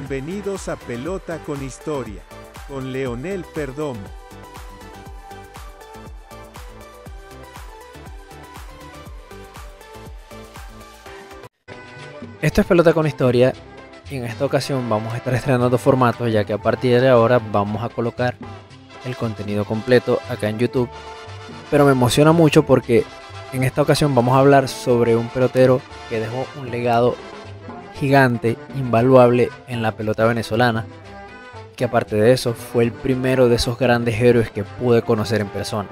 Bienvenidos a Pelota con Historia, con Leonel Perdomo. Esto es Pelota con Historia y en esta ocasión vamos a estar estrenando formatos, ya que a partir de ahora vamos a colocar el contenido completo acá en YouTube. Pero me emociona mucho porque en esta ocasión vamos a hablar sobre un pelotero que dejó un legado gigante, invaluable en la pelota venezolana, que aparte de eso fue el primero de esos grandes héroes que pude conocer en persona,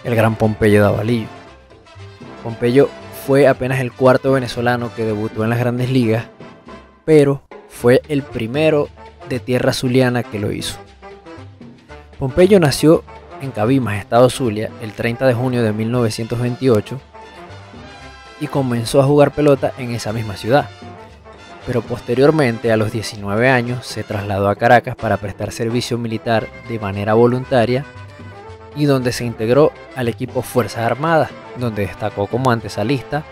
el gran Pompeyo Davalillo. Pompeyo fue apenas el cuarto venezolano que debutó en las grandes ligas, pero fue el primero de tierra zuliana que lo hizo. Pompeyo nació en Cabimas, estado Zulia, el 30 de junio de 1928 y comenzó a jugar pelota en esa misma ciudad. Pero posteriormente, a los 19 años, se trasladó a Caracas para prestar servicio militar de manera voluntaria y donde se integró al equipo Fuerzas Armadas, donde destacó como antesalista,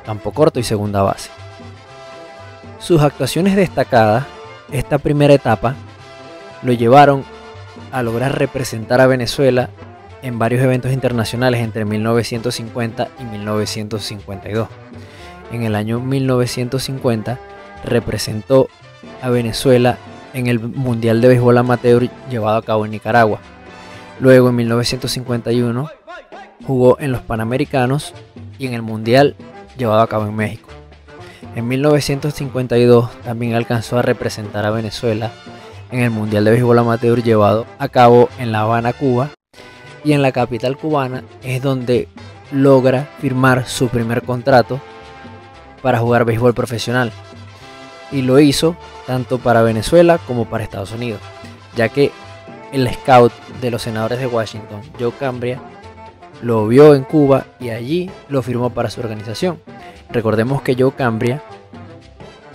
campo corto y segunda base. Sus actuaciones destacadas, esta primera etapa, lo llevaron a lograr representar a Venezuela en varios eventos internacionales entre 1950 y 1952. En el año 1950 representó a Venezuela en el Mundial de Béisbol Amateur llevado a cabo en Nicaragua. Luego en 1951 jugó en los Panamericanos y en el Mundial llevado a cabo en México. En 1952 también alcanzó a representar a Venezuela en el Mundial de Béisbol Amateur llevado a cabo en La Habana, Cuba, y en la capital cubana es donde logra firmar su primer contrato para jugar béisbol profesional. Y lo hizo tanto para Venezuela como para Estados Unidos, ya que el scout de los Senadores de Washington, Joe Cambria, lo vio en Cuba y allí lo firmó para su organización. Recordemos que Joe Cambria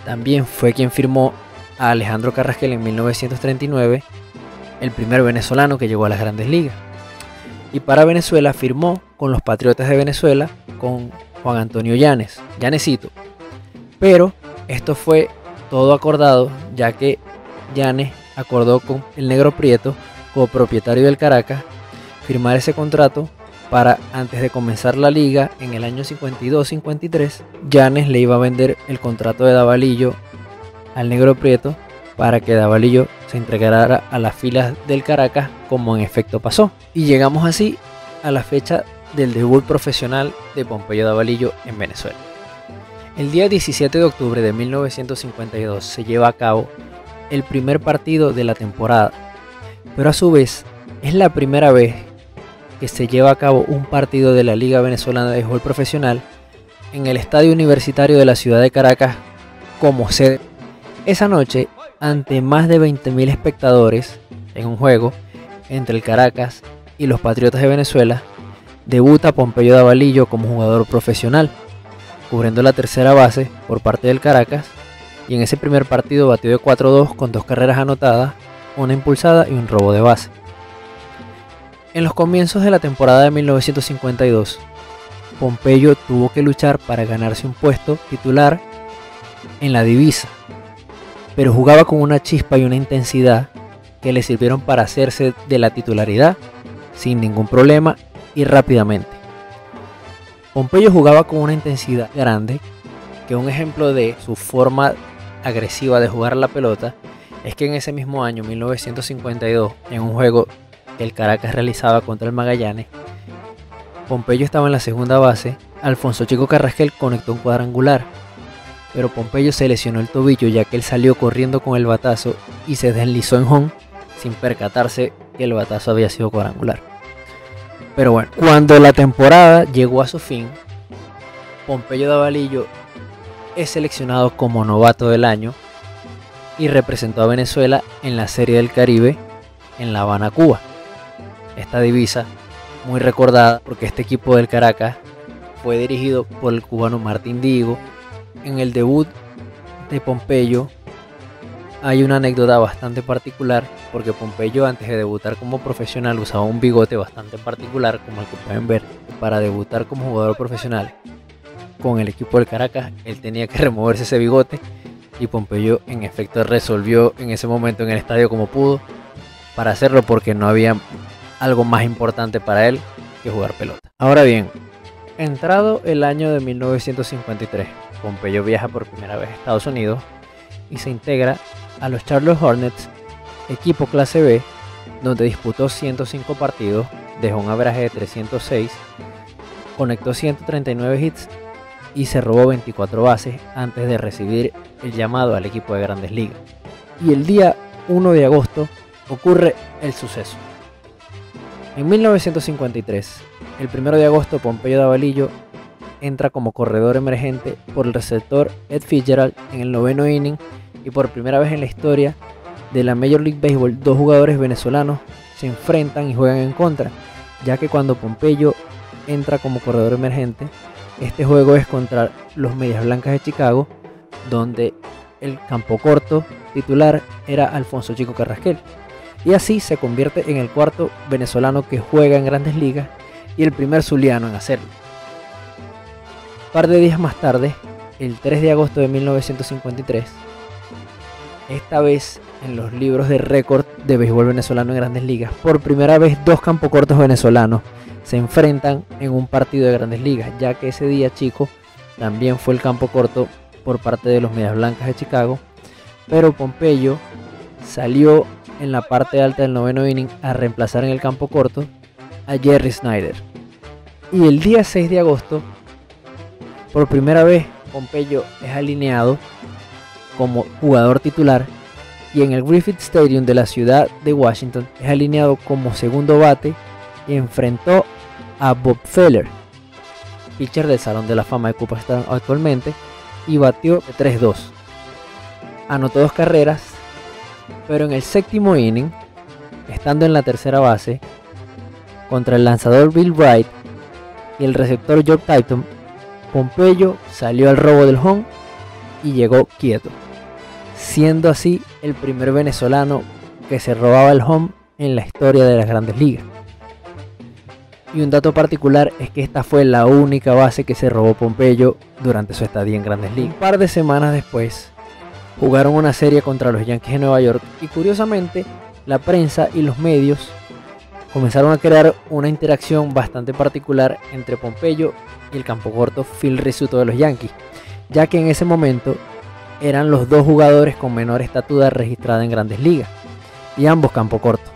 también fue quien firmó a Alejandro Carrasquel en 1939, el primer venezolano que llegó a las grandes ligas. Y para Venezuela firmó con los Patriotas de Venezuela con Juan Antonio Yanes, Yanesito. Pero esto fue todo acordado, ya que Yanes acordó con el Negro Prieto, copropietario del Caracas, firmar ese contrato para, antes de comenzar la liga en el año 52-53, Yanes le iba a vender el contrato de Davalillo al Negro Prieto para que Davalillo se entregara a las filas del Caracas, como en efecto pasó. Y llegamos así a la fecha del debut profesional de Pompeyo Davalillo en Venezuela. El día 17 de octubre de 1952 se lleva a cabo el primer partido de la temporada, pero a su vez es la primera vez que se lleva a cabo un partido de la Liga Venezolana de Béisbol Profesional en el Estadio Universitario de la ciudad de Caracas como sede. Esa noche, ante más de 20.000 espectadores en un juego entre el Caracas y los Patriotas de Venezuela, debuta Pompeyo Davalillo como jugador profesional, cubriendo la tercera base por parte del Caracas, y en ese primer partido batió de 4-2 con 2 carreras anotadas, una impulsada y un robo de base. En los comienzos de la temporada de 1952, Pompeyo tuvo que luchar para ganarse un puesto titular en la divisa, pero jugaba con una chispa y una intensidad que le sirvieron para hacerse de la titularidad sin ningún problema y rápidamente. Pompeyo jugaba con una intensidad grande, que un ejemplo de su forma agresiva de jugar la pelota es que en ese mismo año, 1952, en un juego que el Caracas realizaba contra el Magallanes, Pompeyo estaba en la segunda base, Alfonso Chico Carrasquel conectó un cuadrangular, pero Pompeyo se lesionó el tobillo, ya que él salió corriendo con el batazo y se deslizó en home sin percatarse que el batazo había sido cuadrangular. Pero bueno, cuando la temporada llegó a su fin, Pompeyo Davalillo es seleccionado como novato del año y representó a Venezuela en la Serie del Caribe en La Habana, Cuba. Esta divisa muy recordada porque este equipo del Caracas fue dirigido por el cubano Martín Diego. En el debut de Pompeyo hay una anécdota bastante particular, porque Pompeyo, antes de debutar como profesional, usaba un bigote bastante particular, como el que pueden ver. Para debutar como jugador profesional con el equipo del Caracas, él tenía que removerse ese bigote y Pompeyo en efecto resolvió en ese momento en el estadio como pudo para hacerlo, porque no había algo más importante para él que jugar pelota. Ahora bien, entrado el año de 1953, Pompeyo viaja por primera vez a Estados Unidos y se integra a los Charlotte Hornets, equipo clase B, donde disputó 105 partidos, dejó un average de 306, conectó 139 hits y se robó 24 bases antes de recibir el llamado al equipo de Grandes Ligas. Y el día 1 de agosto ocurre el suceso. En 1953, el 1 de agosto, Pompeyo Davalillo entra como corredor emergente por el receptor Ed Fitzgerald en el 9º inning, y por primera vez en la historia de la Major League Baseball, dos jugadores venezolanos se enfrentan y juegan en contra, ya que cuando Pompeyo entra como corredor emergente, este juego es contra los Medias Blancas de Chicago, donde el campo corto titular era Alfonso Chico Carrasquel, y así se convierte en el cuarto venezolano que juega en Grandes Ligas y el primer zuliano en hacerlo. Un par de días más tarde, el 3 de agosto de 1953, esta vez en los libros de récord de béisbol venezolano en Grandes Ligas, por primera vez dos campocortos venezolanos se enfrentan en un partido de Grandes Ligas, ya que ese día Chico también fue el campo corto por parte de los Medias Blancas de Chicago, pero Pompeyo salió en la parte alta del 9º inning a reemplazar en el campo corto a Jerry Snyder. Y el día 6 de agosto, por primera vez, Pompeyo es alineado como jugador titular, y en el Griffith Stadium de la ciudad de Washington es alineado como segundo bate y enfrentó a Bob Feller, pitcher del Salón de la Fama de Cooperstown actualmente, y batió de 3-2. Anotó 2 carreras, pero en el 7º inning, estando en la tercera base, contra el lanzador Bill Wright y el receptor Jock Tighton, Pompeyo salió al robo del home y llegó quieto, siendo así el primer venezolano que se robaba el home en la historia de las Grandes Ligas. Y un dato particular es que esta fue la única base que se robó Pompeyo durante su estadía en Grandes Ligas. Un par de semanas después, jugaron una serie contra los Yankees de Nueva York, y curiosamente la prensa y los medios comenzaron a crear una interacción bastante particular entre Pompeyo y el campo corto Phil Rizzuto de los Yankees, ya que en ese momento eran los dos jugadores con menor estatura registrada en Grandes Ligas, y ambos campo corto.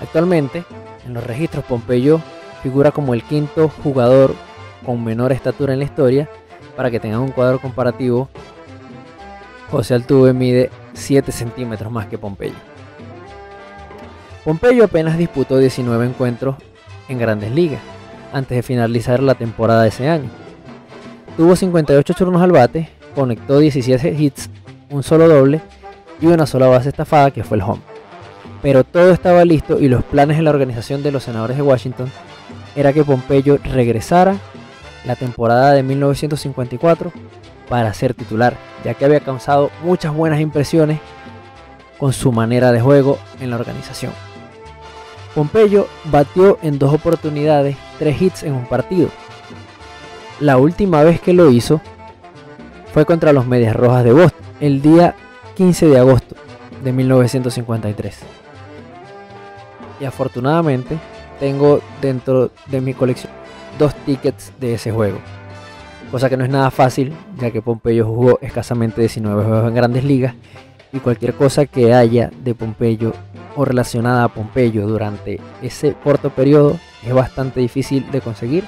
Actualmente, en los registros, Pompeyo figura como el 5º jugador con menor estatura en la historia. Para que tengan un cuadro comparativo, José Altuve mide 7 centímetros más que Pompeyo. Pompeyo apenas disputó 19 encuentros en Grandes Ligas antes de finalizar la temporada de ese año. Tuvo 58 turnos al bate, conectó 17 hits, un solo doble y una sola base estafada, que fue el home. Pero todo estaba listo, y los planes de la organización de los Senadores de Washington era que Pompeyo regresara la temporada de 1954 para ser titular, ya que había causado muchas buenas impresiones con su manera de juego en la organización. Pompeyo batió en 2 oportunidades 3 hits en un partido. La última vez que lo hizo fue contra los Medias Rojas de Boston, el día 15 de agosto de 1953. Y afortunadamente tengo dentro de mi colección 2 tickets de ese juego, cosa que no es nada fácil, ya que Pompeyo jugó escasamente 19 juegos en Grandes Ligas, y cualquier cosa que haya de Pompeyo o relacionada a Pompeyo durante ese corto periodo es bastante difícil de conseguir,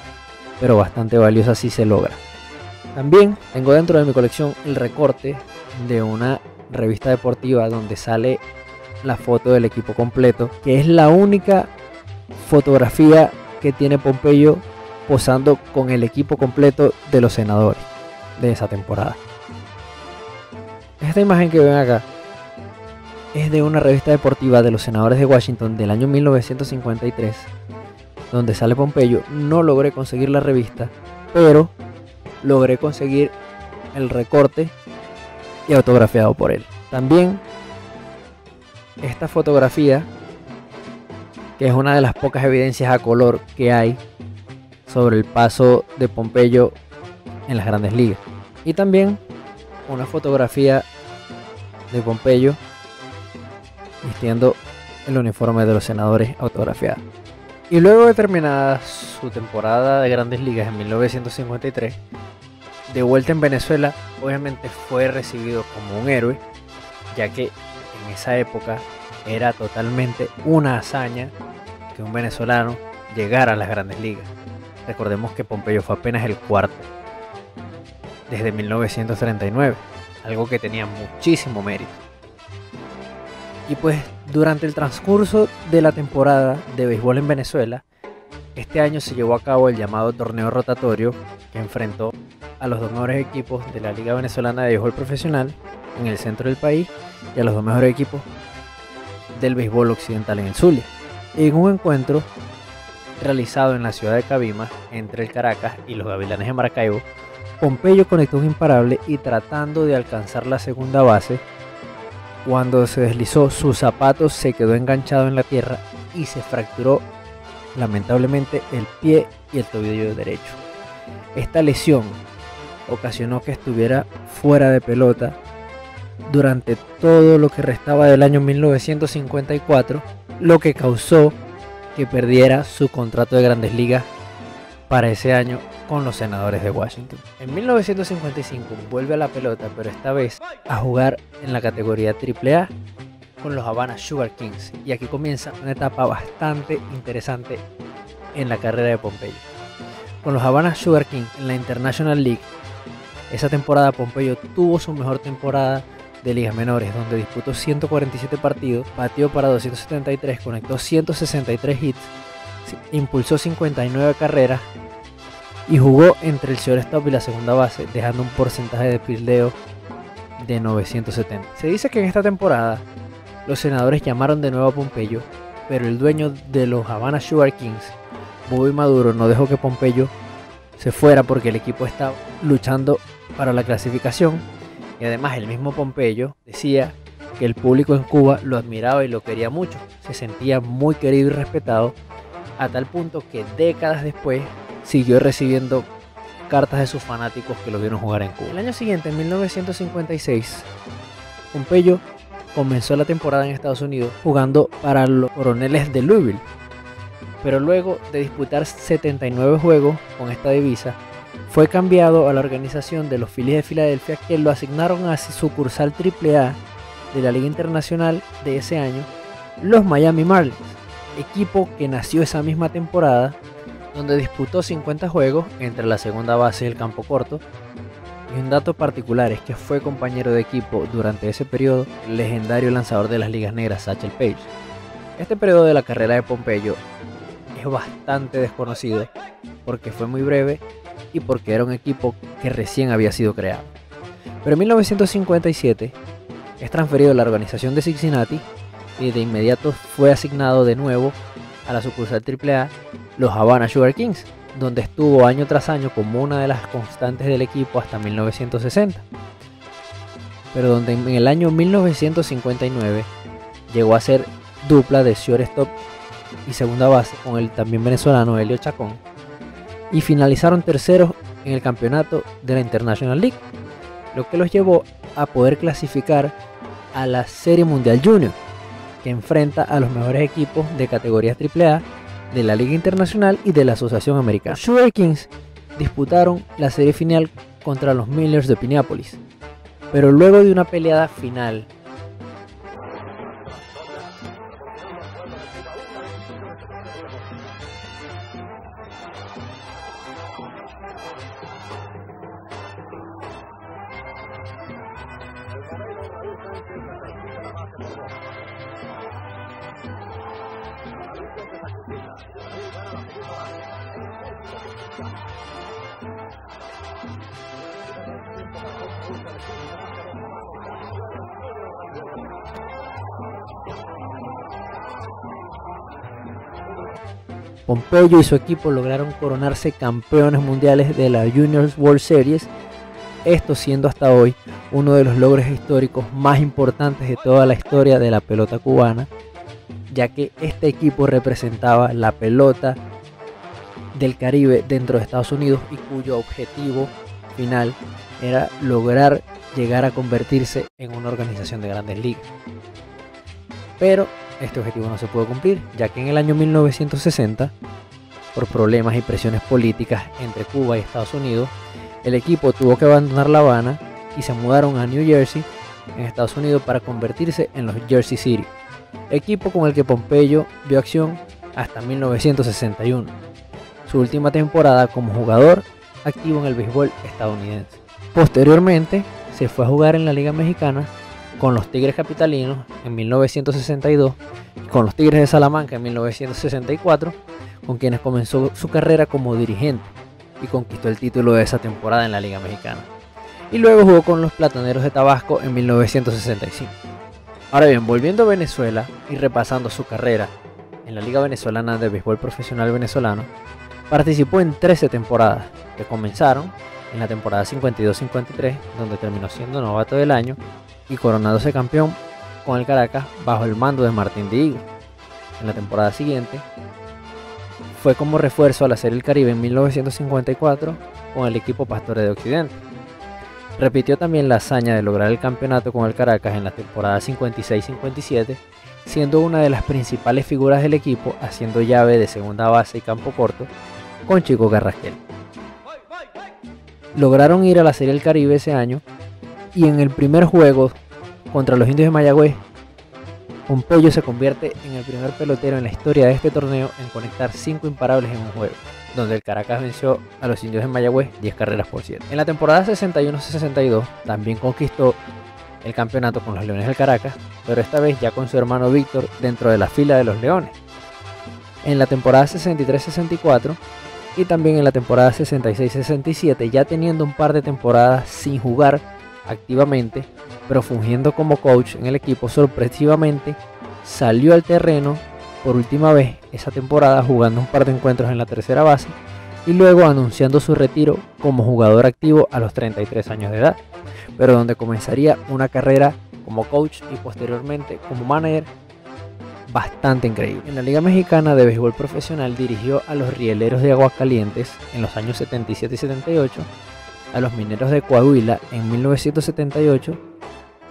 pero bastante valiosa si se logra. También tengo dentro de mi colección el recorte de una revista deportiva donde sale la foto del equipo completo, que es la única fotografía que tiene Pompeyo posando con el equipo completo de los Senadores de esa temporada. Esta imagen que ven acá es de una revista deportiva de los Senadores de Washington del año 1953, donde sale Pompeyo. No logré conseguir la revista, pero logré conseguir el recorte y autografiado por él. También esta fotografía, que es una de las pocas evidencias a color que hay sobre el paso de Pompeyo en las Grandes Ligas. Y también una fotografía de Pompeyo vistiendo el uniforme de los Senadores autografiado. Y luego de terminada su temporada de Grandes Ligas en 1953, de vuelta en Venezuela, obviamente fue recibido como un héroe, ya que en esa época era totalmente una hazaña que un venezolano llegara a las Grandes Ligas. Recordemos que Pompeyo fue apenas el cuarto desde 1939, algo que tenía muchísimo mérito. Y pues durante el transcurso de la temporada de béisbol en Venezuela, este año se llevó a cabo el llamado torneo rotatorio, que enfrentó a los dos mejores equipos de la Liga Venezolana de Béisbol Profesional en el centro del país y a los dos mejores equipos del béisbol occidental en el Zulia, en un encuentro realizado en la ciudad de Cabimas entre el Caracas y los Gavilanes de Maracaibo. Pompeyo conectó un imparable y, tratando de alcanzar la segunda base, cuando se deslizó, su zapato se quedó enganchado en la tierra y se fracturó lamentablemente el pie y el tobillo derecho. Esta lesión ocasionó que estuviera fuera de pelota durante todo lo que restaba del año 1954, lo que causó que perdiera su contrato de Grandes Ligas para ese año con los Senadores de Washington. En 1955 vuelve a la pelota, pero esta vez a jugar en la categoría AAA con los Havana Sugar Kings, y aquí comienza una etapa bastante interesante en la carrera de Pompeyo. Con los Havana Sugar Kings en la International League, esa temporada Pompeyo tuvo su mejor temporada de ligas menores, donde disputó 147 partidos, batió para 273, conectó 163 hits, impulsó 59 carreras y jugó entre el shortstop y la segunda base, dejando un porcentaje de fildeo de 970. Se dice que en esta temporada los Senadores llamaron de nuevo a Pompeyo, pero el dueño de los Havana Sugar Kings, Bobby Maduro, no dejó que Pompeyo se fuera porque el equipo estaba luchando para la clasificación, y además el mismo Pompeyo decía que el público en Cuba lo admiraba y lo quería mucho, se sentía muy querido y respetado, a tal punto que décadas después siguió recibiendo cartas de sus fanáticos que lo vieron jugar en Cuba. El año siguiente, en 1956, Pompeyo comenzó la temporada en Estados Unidos jugando para los Coroneles de Louisville, pero luego de disputar 79 juegos con esta divisa, fue cambiado a la organización de los Phillies de Filadelfia, que lo asignaron a su sucursal AAA de la Liga Internacional de ese año, los Miami Marlins, equipo que nació esa misma temporada, donde disputó 50 juegos entre la segunda base y el campo corto. Y un dato particular es que fue compañero de equipo durante ese periodo el legendario lanzador de las ligas negras Satchel Paige. Este periodo de la carrera de Pompeyo es bastante desconocido porque fue muy breve y porque era un equipo que recién había sido creado. Pero en 1957 es transferido a la organización de Cincinnati y de inmediato fue asignado de nuevo a la sucursal AAA, los Havana Sugar Kings, donde estuvo año tras año como una de las constantes del equipo hasta 1960, pero donde en el año 1959 llegó a ser dupla de shortstop y segunda base con el también venezolano Elio Chacón, y finalizaron terceros en el campeonato de la International League, lo que los llevó a poder clasificar a la Serie Mundial Junior, que enfrenta a los mejores equipos de categorías AAA de la Liga Internacional y de la Asociación Americana. Los Sugar Kings disputaron la serie final contra los Millers de Pinneapolis, pero luego de una peleada final Pompeyo y su equipo lograron coronarse campeones mundiales de la Juniors World Series, esto siendo hasta hoy uno de los logros históricos más importantes de toda la historia de la pelota cubana, ya que este equipo representaba la pelota del Caribe dentro de Estados Unidos y cuyo objetivo final era lograr llegar a convertirse en una organización de grandes ligas. Pero este objetivo no se pudo cumplir, ya que en el año 1960, por problemas y presiones políticas entre Cuba y Estados Unidos, el equipo tuvo que abandonar La Habana y se mudaron a New Jersey, en Estados Unidos, para convertirse en los Jersey City, equipo con el que Pompeyo vio acción hasta 1961, su última temporada como jugador activo en el béisbol estadounidense. Posteriormente se fue a jugar en la Liga Mexicana con los Tigres Capitalinos en 1962 y con los Tigres de Salamanca en 1964, con quienes comenzó su carrera como dirigente y conquistó el título de esa temporada en la Liga Mexicana. Y luego jugó con los Plataneros de Tabasco en 1965. Ahora bien, volviendo a Venezuela y repasando su carrera en la Liga Venezolana de Béisbol Profesional Venezolano, participó en 13 temporadas, que comenzaron en la temporada 52-53, donde terminó siendo novato del año y coronándose campeón con el Caracas bajo el mando de Martín Dihigo. En la temporada siguiente fue como refuerzo a la Serie del Caribe en 1954 con el equipo Pastores de Occidente. Repitió también la hazaña de lograr el campeonato con el Caracas en la temporada 56-57, siendo una de las principales figuras del equipo, haciendo llave de segunda base y campo corto con Chico Carrasquel. Lograron ir a la Serie del Caribe ese año y en el primer juego contra los Indios de Mayagüez, Pompeyo se convierte en el primer pelotero en la historia de este torneo en conectar 5 imparables en un juego, donde el Caracas venció a los Indios de Mayagüez 10 carreras por 7. En la temporada 61-62 también conquistó el campeonato con los Leones del Caracas, pero esta vez ya con su hermano Víctor dentro de la fila de los Leones. En la temporada 63-64 y también en la temporada 66-67, ya teniendo un par de temporadas sin jugar activamente, pero fungiendo como coach en el equipo, sorpresivamente salió al terreno por última vez esa temporada, jugando un par de encuentros en la tercera base y luego anunciando su retiro como jugador activo a los 33 años de edad, pero donde comenzaría una carrera como coach y posteriormente como manager bastante increíble. En la Liga Mexicana de Béisbol Profesional dirigió a los Rieleros de Aguascalientes en los años 77 y 78, a los Mineros de Coahuila en 1978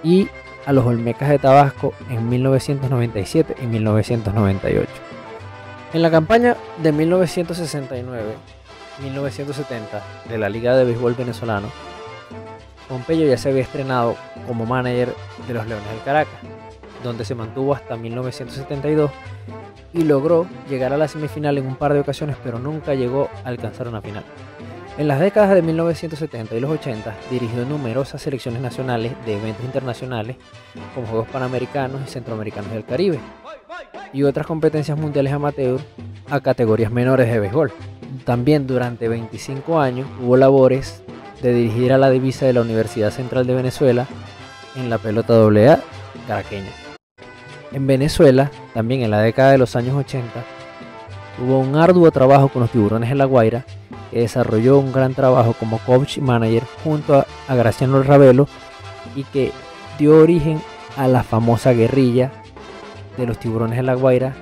y a los Olmecas de Tabasco en 1997 y 1998. En la campaña de 1969-1970 de la Liga de Béisbol Venezolano, Pompeyo ya se había estrenado como manager de los Leones del Caracas, donde se mantuvo hasta 1972 y logró llegar a la semifinal en un par de ocasiones, pero nunca llegó a alcanzar una final. En las décadas de 1970 y los 80 dirigió numerosas selecciones nacionales de eventos internacionales como Juegos Panamericanos y Centroamericanos del Caribe y otras competencias mundiales amateur a categorías menores de béisbol. También durante 25 años tuvo labores de dirigir a la divisa de la Universidad Central de Venezuela en la pelota AA caraqueña. En Venezuela, también en la década de los años 80, tuvo un arduo trabajo con los Tiburones de La Guaira, que desarrolló un gran trabajo como coach y manager junto a Graciano Ravelo y que dio origen a la famosa guerrilla de los Tiburones de La Guaira.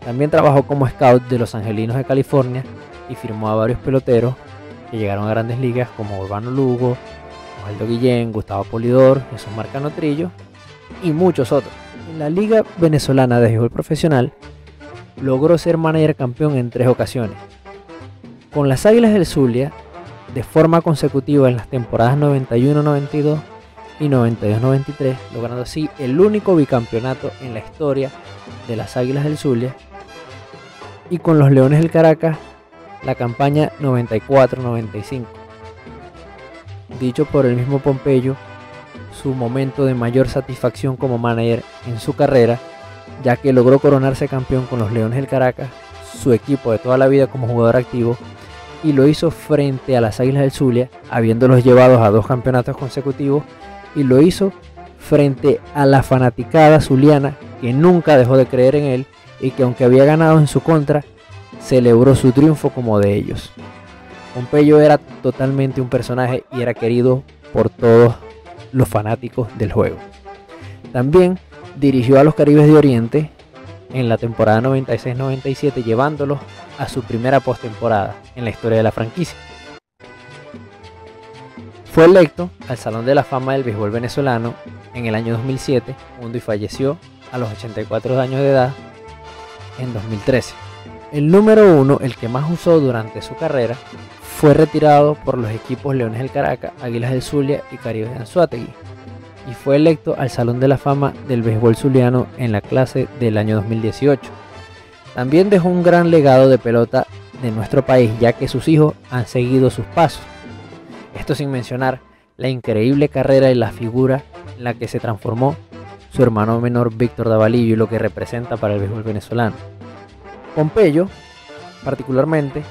También trabajó como scout de los Angelinos de California y firmó a varios peloteros que llegaron a grandes ligas como Urbano Lugo, Osvaldo Guillén, Gustavo Polidor, Jesús Marcano Trillo y muchos otros. En la Liga Venezolana de Béisbol Profesional logró ser manager campeón en 3 ocasiones. Con las Águilas del Zulia, de forma consecutiva en las temporadas 91-92 y 92-93, logrando así el único bicampeonato en la historia de las Águilas del Zulia, y con los Leones del Caracas, la campaña 94-95. Dicho por el mismo Pompeyo, su momento de mayor satisfacción como manager en su carrera, ya que logró coronarse campeón con los Leones del Caracas, su equipo de toda la vida como jugador activo, y lo hizo frente a las Águilas del Zulia, habiéndolos llevados a 2 campeonatos consecutivos, y lo hizo frente a la fanaticada zuliana, que nunca dejó de creer en él y que, aunque había ganado en su contra, celebró su triunfo como de ellos. Pompeyo era totalmente un personaje y era querido por todos los fanáticos del juego. También dirigió a los Caribes de Oriente en la temporada 96-97, llevándolos a su primera postemporada en la historia de la franquicia. Fue electo al Salón de la Fama del Béisbol Venezolano en el año 2007, y falleció a los 84 años de edad en 2013. El número 1, el que más usó durante su carrera, fue retirado por los equipos Leones del Caracas, Águilas del Zulia y Caribe de Anzoátegui, y fue electo al Salón de la Fama del Béisbol Zuliano en la clase del año 2018. También dejó un gran legado de pelota de nuestro país, ya que sus hijos han seguido sus pasos. Esto sin mencionar la increíble carrera y la figura en la que se transformó su hermano menor Víctor Davalillo y lo que representa para el béisbol venezolano. Pompeyo, particularmente,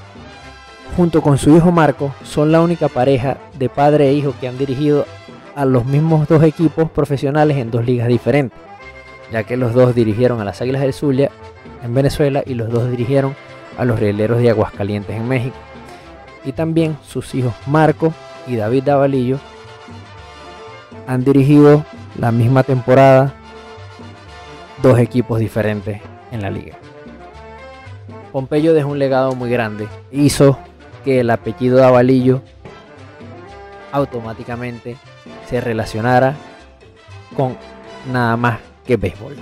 junto con su hijo Marco, son la única pareja de padre e hijo que han dirigido a los mismos dos equipos profesionales en dos ligas diferentes, ya que los dos dirigieron a las Águilas del Zulia en Venezuela y los dos dirigieron a los Rieleros de Aguascalientes en México. Y también sus hijos Marco y David Davalillo han dirigido la misma temporada dos equipos diferentes en la liga. Pompeyo dejó un legado muy grande, hizo que el apellido Davalillo automáticamente se relacionara con nada más que béisbol.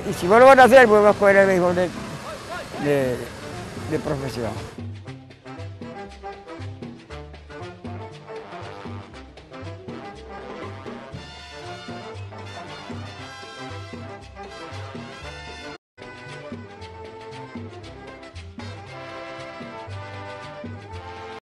Y si vos lo van a hacer, pues vas a coger el béisbol de profesión.